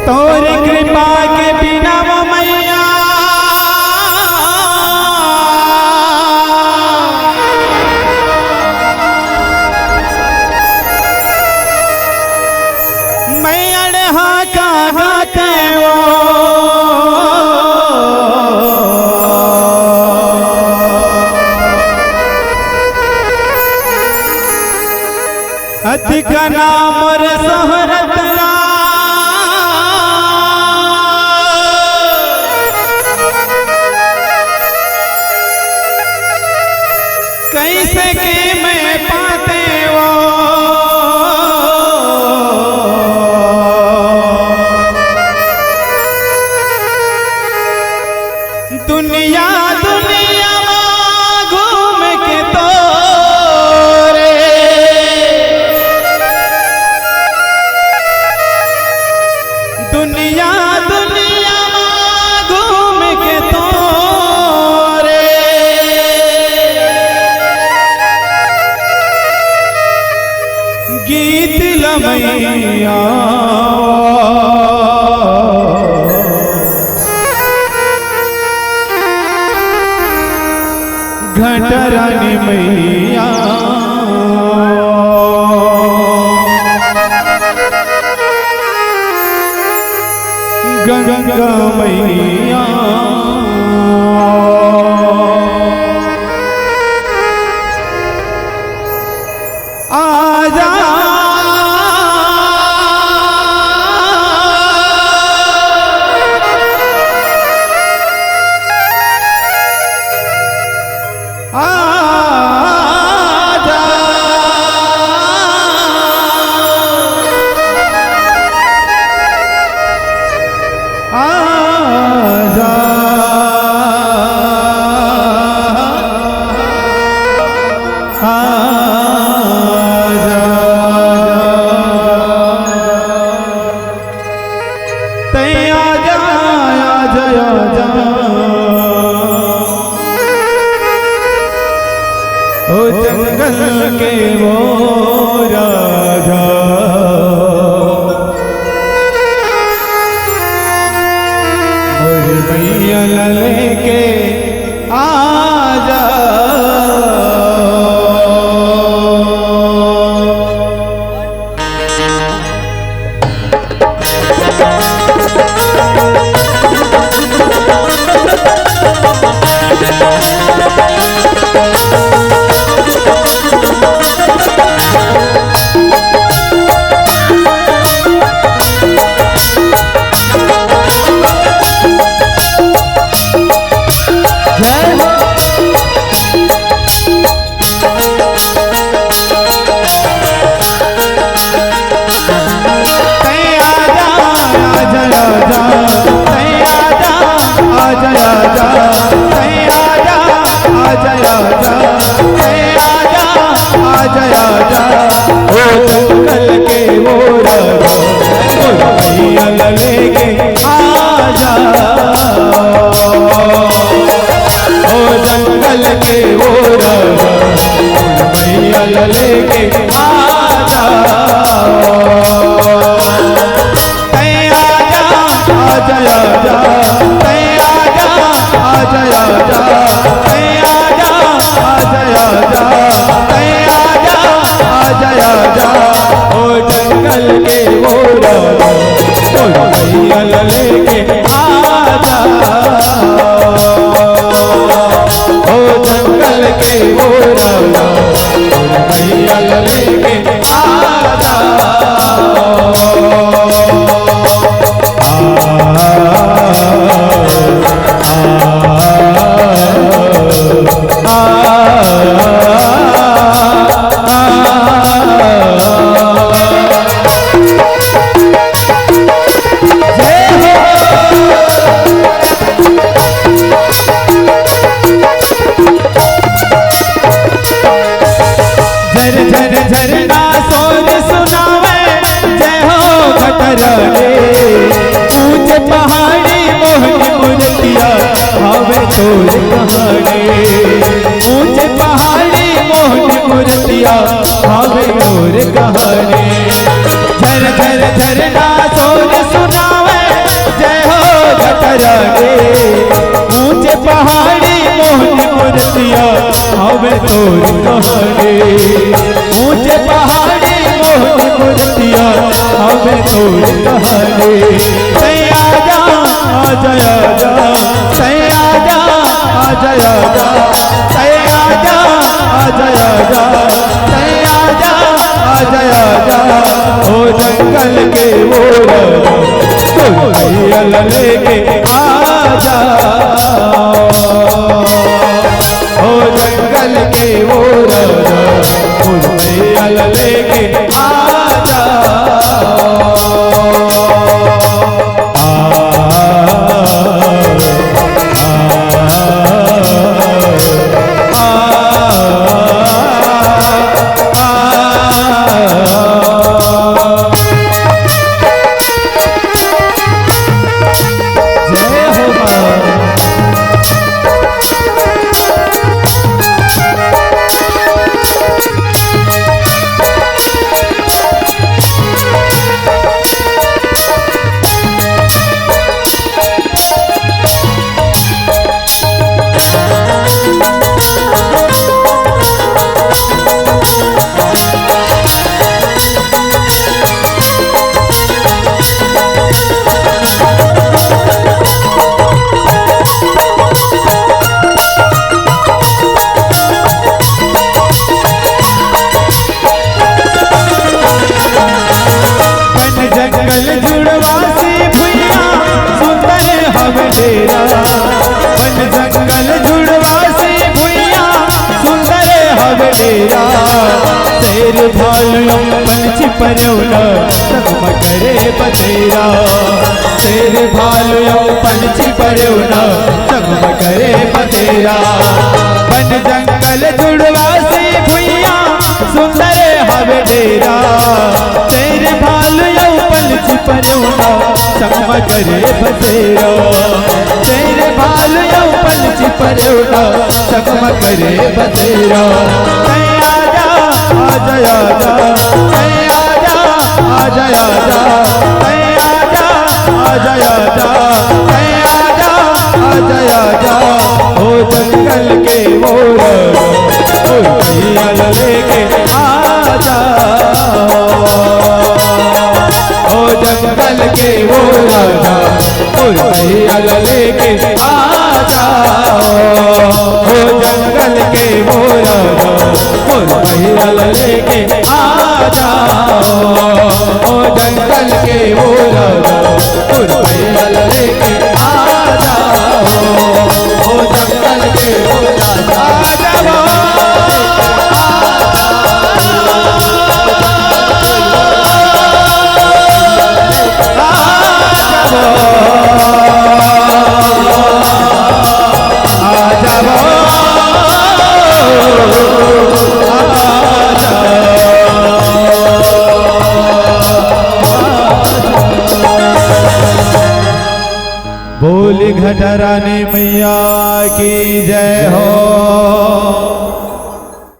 तोरी कृपा के बिना वो मैया मैया ने हाँ कहा के वो अति का नाम और शोहरत कैसे के मैं पाते वो दुनिया दुनिया घूम के तो रे दुनिया दुनिया घूम के तो गीत लमैया घटरानी मैया गंगा मैया आजा ओ जंगल के वो राजा और भैया लेके आजा लेके आजा तोर कहानी ऊंचे पहाड़ी मोहन मूर्तिया हवे तोर कहानी झर झर झरना सोर सुनावे जय हो जटरानी ऊंचे पहाड़ी मोहन मूर्तिया हवे तोर कहानी ऊंचे पहाड़ी मोहन मूर्तिया हवे तोर कहानी सैया जा जया जा सैया जा जया जा सैया जा जया जा सैया जा जया जा ओ जंगल के ओर लेके आजा ओ जंगल के ओर लेके आजा शेर भालू पंछी परौना संगम करे बसेरा शेर भालू पंछी परौना संगम करे बसेरा वन जंगल जुड़वा से भुइया सुंदर हवे डेरा शेर भालू पंछी परौना संगम करे बसेरा शेर भालू पंछी परौना संगम करे बसेरा जया जा जया जा जया जा जया जा जया जा जया जा ओ जंगल के ओर लेके आजा ओ जंगल के ओर लेके आजा ओ जंगल के ओर लेके आजा ओ जंगल के ओर लेके आजा ओ जंगल के ओर आजा बोल घटरानी मैया की जय हो।